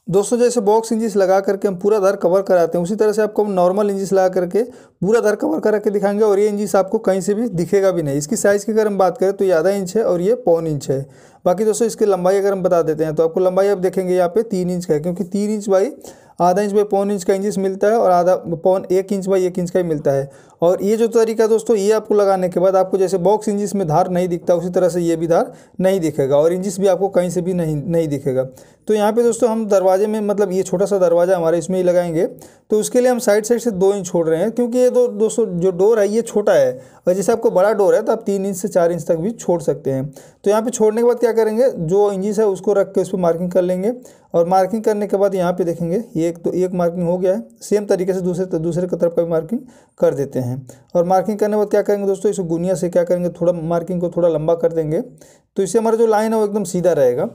दोस्तों जैसे box engine लगा करके हम पूरा दर कवर कराते हैं, उसी तरह से आपको हम नॉर्मल इंजिस लगा करके पूरा दर कवर करा के दिखाएंगे। और ये इंजिस आपको कहीं से भी दिखेगा भी नहीं। इसकी साइज़ की अगर हम बात करें तो ये आधा इंच है और ये पौन इंच है। बाकी दोस्तों इसकी लंबाई अगर हम बता देते हैं तो आपको लंबाई आप देखेंगे यहाँ पे 3 इंच का है, क्योंकि 3 इंच बाई आधा इंच बाई पौन इंच का इंजिस मिलता है और आधा पौन 1 इंच बाई 1 इंच का ही मिलता है। और ये जो तरीका दोस्तों, ये आपको लगाने के बाद आपको जैसे बॉक्स इंजिस में धार नहीं दिखता, उसी तरह से ये भी धार नहीं दिखेगा और इंजिस भी आपको कहीं से भी नहीं दिखेगा। तो यहाँ पे दोस्तों हम दरवाजे में, मतलब ये छोटा सा दरवाजा हमारे इसमें ही लगाएंगे, तो उसके लिए हम साइड से 2 इंच छोड़ रहे हैं, क्योंकि ये दोस्तों जो डोर है ये छोटा है। और जैसे आपको बड़ा डोर है तो आप 3 इंच से 4 इंच तक भी छोड़ सकते हैं। तो यहाँ पे छोड़ने के बाद क्या करेंगे, जो इंजिस है उसको रख के उस पर मार्किंग कर लेंगे। और मार्किंग करने के बाद यहाँ पे देखेंगे ये एक मार्किंग हो गया है। सेम तरीके से दूसरे की तरफ का भी मार्किंग कर देते हैं। और मार्किंग करने के बाद क्या करेंगे दोस्तों, इस गुनिया से क्या करेंगे, थोड़ा मार्किंग को थोड़ा लंबा कर देंगे, तो इससे हमारा जो लाइन है वो एकदम सीधा रहेगा।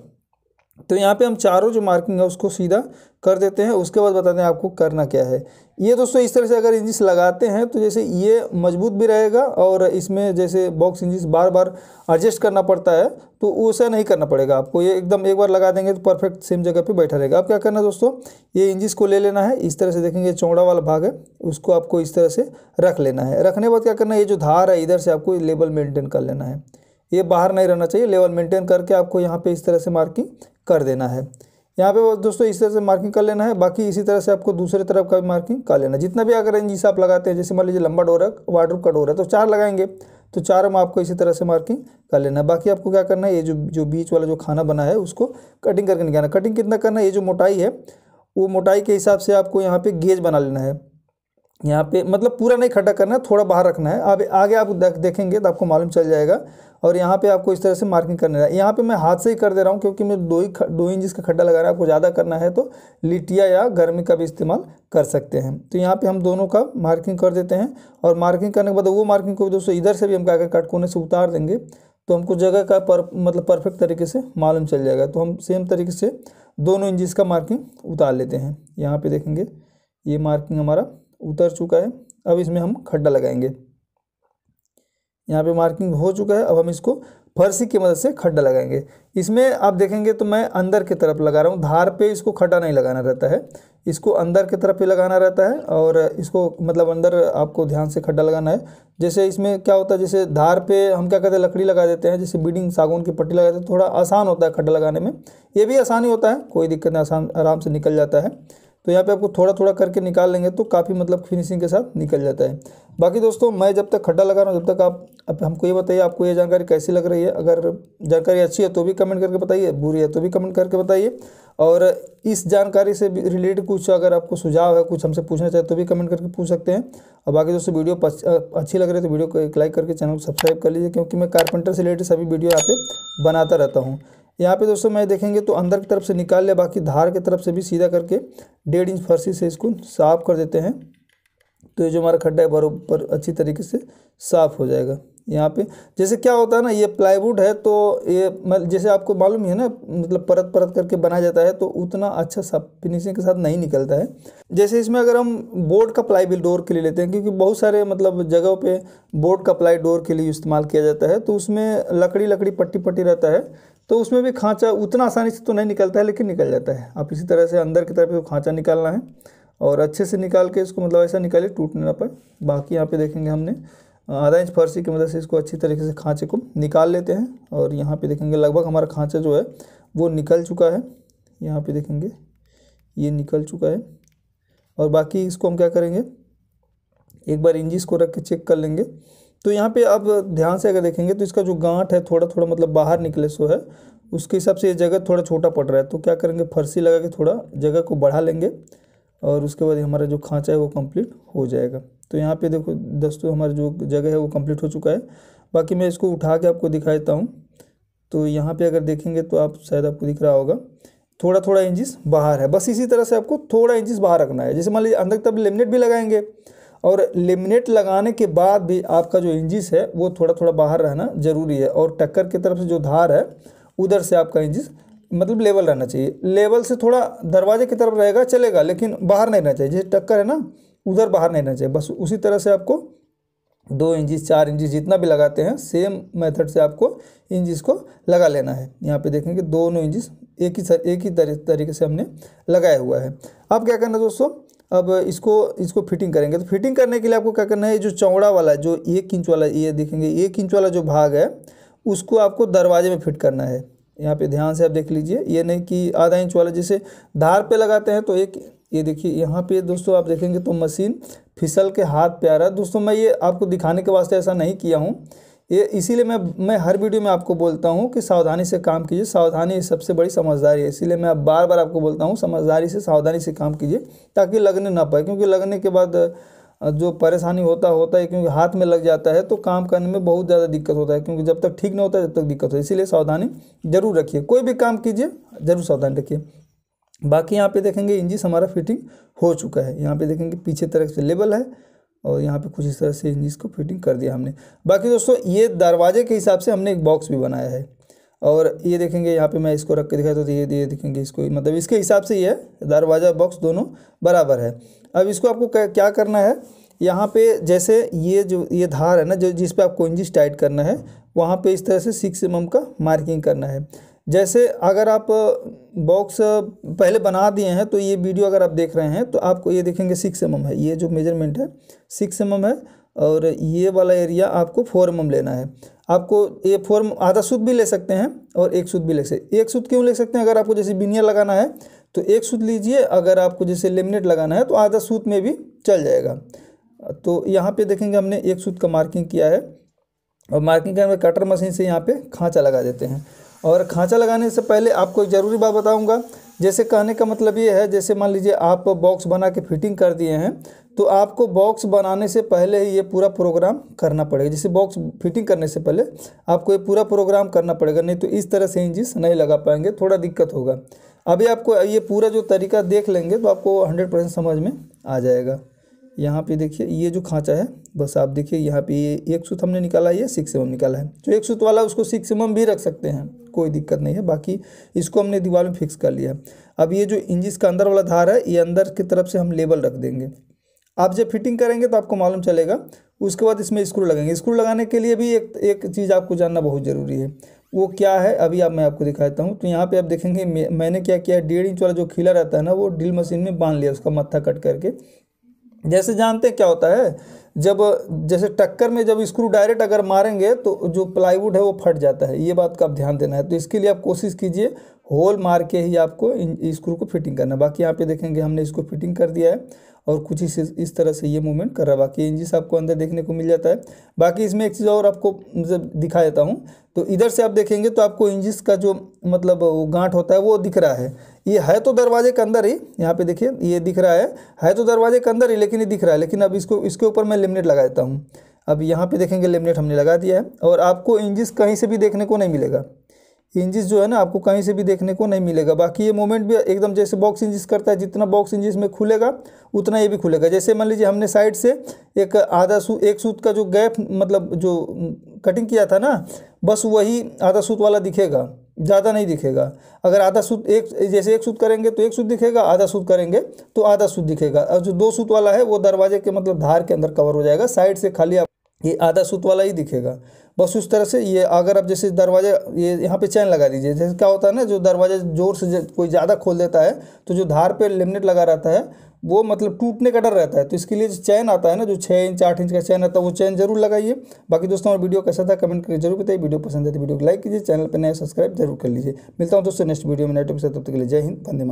तो यहाँ पे हम चारों जो मार्किंग है उसको सीधा कर देते हैं। उसके बाद बताते हैं आपको करना क्या है। ये दोस्तों इस तरह से अगर इंजिस लगाते हैं तो जैसे ये मजबूत भी रहेगा, और इसमें जैसे बॉक्स इंजिस बार बार एडजस्ट करना पड़ता है तो वैसा नहीं करना पड़ेगा आपको। ये एकदम एक बार लगा देंगे तो परफेक्ट सेम जगह पे बैठा रहेगा। अब क्या करना है दोस्तों, ये इंजिस को ले लेना है, इस तरह से देखेंगे चौड़ा वाला भाग है उसको आपको इस तरह से रख लेना है। रखने के बाद क्या करना है, ये जो धार है इधर से आपको लेवल मेंटेन कर लेना है, ये बाहर नहीं रहना चाहिए। लेवल मेंटेन करके आपको यहाँ पे इस तरह से मार्किंग कर देना है। यहाँ पे दोस्तों इस तरह से मार्किंग कर लेना है। बाकी इसी तरह से आपको दूसरे तरफ का भी मार्किंग कर लेना है। जितना भी अगर इंजिस आप लगाते हैं, जैसे मान लीजिए लंबा डोर है, वार्डरोब का डोर है, तो 4 लगाएंगे तो 4 में आपको इसी तरह से मार्किंग कर लेना है। बाकी आपको क्या करना है, ये जो बीच वाला जो खाना बना है उसको कटिंग करके निकालना। कटिंग कितना करना है, ये जो मोटाई है वो मोटाई के हिसाब से आपको यहाँ पे गेज बना लेना है। यहाँ पे मतलब पूरा नहीं खड्डा करना है, थोड़ा बाहर रखना है। अब आगे आप देखेंगे तो आपको मालूम चल जाएगा। और यहाँ पे आपको इस तरह से मार्किंग करना है। यहाँ पे मैं हाथ से ही कर दे रहा हूँ, क्योंकि मैं 2 इंच का खड्डा लगा रहा है। आपको ज़्यादा करना है तो लिटिया या गर्मी का भी इस्तेमाल कर सकते हैं। तो यहाँ पे हम दोनों का मार्किंग कर देते हैं। और मार्किंग करने के बाद वो मार्किंग को दोस्तों इधर से भी हम क्या कर काट कोने से उतार देंगे, तो हमको जगह का मतलब परफेक्ट तरीके से मालूम चल जाएगा। तो हम सेम तरीके से दोनों इंचिस का मार्किंग उतार लेते हैं। यहाँ पे देखेंगे ये मार्किंग हमारा उतर चुका है। अब इसमें हम खड्डा लगाएंगे। यहाँ पे मार्किंग हो चुका है। अब हम इसको फर्सी की मदद से खड्डा लगाएंगे। इसमें आप देखेंगे तो मैं अंदर की तरफ लगा रहा हूँ, धार पे इसको खड्डा नहीं लगाना रहता है, इसको अंदर की तरफ ही लगाना रहता है। और इसको मतलब अंदर आपको ध्यान से खड्डा लगाना है। जैसे इसमें क्या होता है, जैसे धार पे हम क्या कहते हैं, लकड़ी लगा देते हैं, जैसे बीडिंग सागौन की पट्टी लगा देते हैं, थोड़ा आसान होता है खड्डा लगाने में। ये भी आसानी होता है, कोई दिक्कत नहीं, आसान आराम से निकल जाता है। तो यहाँ पे आपको थोड़ा थोड़ा करके निकाल लेंगे तो काफ़ी मतलब फिनिशिंग के साथ निकल जाता है। बाकी दोस्तों मैं जब तक खड्डा लगा रहा हूँ, जब तक आप हमको ये बताइए आपको ये जानकारी कैसी लग रही है। अगर जानकारी अच्छी है तो भी कमेंट करके बताइए, बुरी है तो भी कमेंट करके बताइए। और इस जानकारी से रिलेटेड कुछ अगर आपको सुझाव है, कुछ हमसे पूछना चाहे तो भी कमेंट करके पूछ सकते हैं। और बाकी दोस्तों वीडियो अच्छी लग रही है तो वीडियो को एक लाइक करके चैनल को सब्सक्राइब कर लीजिए, क्योंकि मैं कारपेंटर से रिलेटेड सभी वीडियो यहाँ पे बनाता रहता हूँ। यहाँ पे दोस्तों मैं देखेंगे तो अंदर की तरफ से निकाल ले, बाकी धार की तरफ से भी सीधा करके 1.5 इंच फर्सी से इसको साफ कर देते हैं। तो ये जो हमारा खड्डा है बराबर अच्छी तरीके से साफ़ हो जाएगा। यहाँ पे जैसे क्या होता है ना, ये प्लाईवुड है तो ये जैसे आपको मालूम ही है ना, मतलब परत परत करके बनाया जाता है तो उतना अच्छा सा फिनिशिंग के साथ नहीं निकलता है। जैसे इसमें अगर हम बोर्ड का प्लाई भी डोर के लिए लेते हैं, क्योंकि बहुत सारे मतलब जगहों पे बोर्ड का प्लाई डोर के लिए इस्तेमाल किया जाता है, तो उसमें लकड़ी पट्टी पट्टी रहता है, तो उसमें भी खांचा उतना आसानी से तो नहीं निकलता है, लेकिन निकल जाता है। आप इसी तरह से अंदर की तरफ खांचा निकालना है और अच्छे से निकाल के इसको मतलब ऐसा निकालिए टूटने ना पाए। बाकी यहाँ पे देखेंगे हमने आधा इंच फर्सी की मदद से इसको अच्छी तरीके से खांचे को निकाल लेते हैं। और यहाँ पे देखेंगे लगभग हमारा खांचा जो है वो निकल चुका है। यहाँ पे देखेंगे ये निकल चुका है। और बाकी इसको हम क्या करेंगे, एक बार इंजिस को रख के चेक कर लेंगे। तो यहाँ पे आप ध्यान से अगर देखेंगे तो इसका जो गांठ है थोड़ा थोड़ा मतलब बाहर निकले सो है, उसके हिसाब से ये जगह थोड़ा छोटा पड़ रहा है। तो क्या करेंगे, फर्सी लगा के थोड़ा जगह को बढ़ा लेंगे और उसके बाद हमारा जो खांचा है वो कंप्लीट हो जाएगा। तो यहाँ पे देखो दोस्तों हमारा जो जगह है वो कंप्लीट हो चुका है। बाकी मैं इसको उठा के आपको दिखा देता हूँ। तो यहाँ पे अगर देखेंगे तो आप शायद आपको दिख रहा होगा थोड़ा थोड़ा इंचिस बाहर है। बस इसी तरह से आपको थोड़ा इंचिस बाहर रखना है। जैसे मान लीजिए अंदर तब लेमिनेट भी लगाएंगे, और लेमिनेट लगाने के बाद भी आपका जो इंचिस है वो थोड़ा थोड़ा बाहर रहना ज़रूरी है। और टक्कर की तरफ से जो धार है उधर से आपका इंचिस मतलब लेवल रहना चाहिए। लेवल से थोड़ा दरवाजे की तरफ रहेगा चलेगा, लेकिन बाहर नहीं रहना चाहिए। जैसे टक्कर है ना, उधर बाहर नहीं रहना चाहिए। बस उसी तरह से आपको 2 इंचिस 4 इंचिस जितना भी लगाते हैं सेम मेथड से आपको इंचिस को लगा लेना है। यहाँ पे देखेंगे दोनों इंचिस एक ही तरीके से हमने लगाया हुआ है। अब क्या करना है दोस्तों, अब इसको फिटिंग करेंगे। तो फिटिंग करने के लिए आपको क्या करना है, जो चौड़ा वाला जो 1 इंच वाला, ये देखेंगे 1 इंच वाला जो भाग है उसको आपको दरवाजे में फिट करना है। यहाँ पे ध्यान से आप देख लीजिए, ये नहीं कि आधा इंच वाला जैसे धार पे लगाते हैं तो ये देखिए यहाँ पे दोस्तों आप देखेंगे तो मशीन फिसल के हाथ पे आ रहा है। दोस्तों मैं ये आपको दिखाने के वास्ते ऐसा नहीं किया हूँ, ये इसीलिए मैं हर वीडियो में आपको बोलता हूँ कि सावधानी से काम कीजिए। सावधानी सबसे बड़ी समझदारी है, इसीलिए मैं बार बार आपको बोलता हूँ समझदारी से सावधानी से काम कीजिए ताकि लगने ना पाए, क्योंकि लगने के बाद जो परेशानी होता है, क्योंकि हाथ में लग जाता है तो काम करने में बहुत ज़्यादा दिक्कत होता है, क्योंकि जब तक ठीक नहीं होता जब तक दिक्कत होती है। इसीलिए सावधानी जरूर रखिए, कोई भी काम कीजिए जरूर सावधानी रखिए। बाकी यहाँ पे देखेंगे इंचिस हमारा फिटिंग हो चुका है। यहाँ पे देखेंगे पीछे तरफ से लेवल है और यहाँ पे कुछ इस तरह से इंचिस को फिटिंग कर दिया हमने। बाकी दोस्तों ये दरवाजे के हिसाब से हमने एक बॉक्स भी बनाया है और ये देखेंगे यहाँ पे मैं इसको रख के दिखाता हूँ तो ये देखेंगे इसको, मतलब इसके हिसाब से ये दरवाज़ा बॉक्स दोनों बराबर है। अब इसको आपको क्या करना है, यहाँ पे जैसे ये धार है ना जो जिस पे आपको इंचिस टाइट करना है, वहाँ पे इस तरह से 6 mm का मार्किंग करना है। जैसे अगर आप बॉक्स पहले बना दिए हैं तो ये वीडियो अगर आप देख रहे हैं तो आपको ये देखेंगे 6 mm है, ये जो मेजरमेंट है 6 mm है और ये वाला एरिया आपको 4 mm लेना है। आपको ये 4 आधा सूत भी ले सकते हैं और 1 सूत भी ले सकते हैं। 1 सूत क्यों ले सकते हैं, अगर आपको जैसे बिनिया लगाना है तो 1 सूत लीजिए, अगर आपको जैसे लेमिनेट लगाना है तो आधा सूत में भी चल जाएगा। तो यहाँ पे देखेंगे हमने 1 सूत का मार्किंग किया है और मार्किंग करने में कटर मशीन से यहाँ पे खांचा लगा देते हैं। और खांचा लगाने से पहले आपको एक ज़रूरी बात बताऊंगा, जैसे कहने का मतलब ये है, जैसे मान लीजिए आप बॉक्स बना के फिटिंग कर दिए हैं तो आपको बॉक्स बनाने से पहले ही ये पूरा प्रोग्राम करना पड़ेगा। जैसे बॉक्स फिटिंग करने से पहले आपको ये पूरा प्रोग्राम करना पड़ेगा, नहीं तो इस तरह से इंचिस नहीं लगा पाएंगे, थोड़ा दिक्कत होगा। अभी आपको ये पूरा जो तरीका देख लेंगे तो आपको 100% समझ में आ जाएगा। यहाँ पे देखिए ये जो खांचा है, बस आप देखिए यहाँ पे ये 1 सूत हमने निकाला, ये 6 mm निकाला है। जो 1 सूत वाला उसको 6 mm भी रख सकते हैं, कोई दिक्कत नहीं है। बाकी इसको हमने दीवार में फिक्स कर लिया। अब ये जो इंचिस का अंदर वाला धार है, ये अंदर की तरफ से हम लेबल रख देंगे। आप जब फिटिंग करेंगे तो आपको मालूम चलेगा। उसके बाद इसमें स्क्रू लगेंगे। स्क्रू लगाने के लिए भी एक चीज़ आपको जानना बहुत ज़रूरी है, वो क्या है अभी मैं आपको दिखाता हूँ। तो यहाँ पे आप देखेंगे मैंने क्या किया, 1.5 इंच वाला जो खीला रहता है ना वो ड्रिल मशीन में बांध लिया, उसका मत्था कट करके। जैसे जानते हैं क्या होता है, जब जैसे टक्कर में जब स्क्रू डायरेक्ट अगर मारेंगे तो जो प्लाईवुड है वो फट जाता है, ये बात का आप ध्यान देना है। तो इसके लिए आप कोशिश कीजिए होल मार के ही आपको स्क्रू को फिटिंग करना। बाकी यहाँ पे देखेंगे हमने इसको फिटिंग कर दिया है और कुछ इस तरह से ये मूवमेंट कर रहा है। बाकी इंचिस आपको अंदर देखने को मिल जाता है। बाकी इसमें एक चीज़ और आपको दिखा देता हूँ। तो इधर से आप देखेंगे तो आपको इंचिस का जो मतलब गांठ होता है वो दिख रहा है। ये है तो दरवाजे के अंदर ही, यहाँ पे देखिए ये दिख रहा है तो दरवाजे के अंदर ही, लेकिन ये दिख रहा है। लेकिन अब इसके ऊपर मैं लेमिनेट लगा देता हूँ। अब यहाँ पे देखेंगे लेमिनेट हमने लगा दिया है और आपको इंचिस कहीं से भी देखने को नहीं मिलेगा। इंचिस जो है ना आपको कहीं से भी देखने को नहीं मिलेगा। बाकी ये मूवमेंट भी एकदम जैसे बॉक्स इंचिस करता है, जितना बॉक्स इंचिस में खुलेगा उतना ये भी खुलेगा। जैसे मान लीजिए हमने साइड से एक सूत का जो गैप मतलब जो कटिंग किया था ना, बस वही आधा सूत वाला दिखेगा, ज़्यादा नहीं दिखेगा। अगर आधा सूत जैसे 1 सूत करेंगे तो 1 सूत दिखेगा, आधा सूत करेंगे तो आधा सूत दिखेगा। और जो 2 सूत वाला है वो दरवाजे के मतलब धार के अंदर कवर हो जाएगा, साइड से खाली ये आधा सूत वाला ही दिखेगा। बस उस तरह से ये अगर आप जैसे दरवाजा ये यहाँ पे चैन लगा दीजिए। जैसे क्या होता है ना, जो दरवाजा जोर से कोई ज़्यादा खोल देता है तो जो धार पे लेमिनेट लगा रहता है वो मतलब टूटने का डर रहता है। तो इसके लिए जो चैन आता है ना, जो 6 इंच 8 इंच का चैन आता है, वो चैन जरूर लगाइए। बाकी दोस्तों और वीडियो कैसा था कमेंट करके जरूर बताइए। वीडियो पसंद है तो वीडियो को लाइक कीजिए, चैनल पर नया सब्सक्राइब जरूर कर लीजिए। मिलता हूँ दोस्तों नेक्स्ट वीडियो में नए टॉपिक से, तब तक के लिए जय हिंद, वंदे मातरम।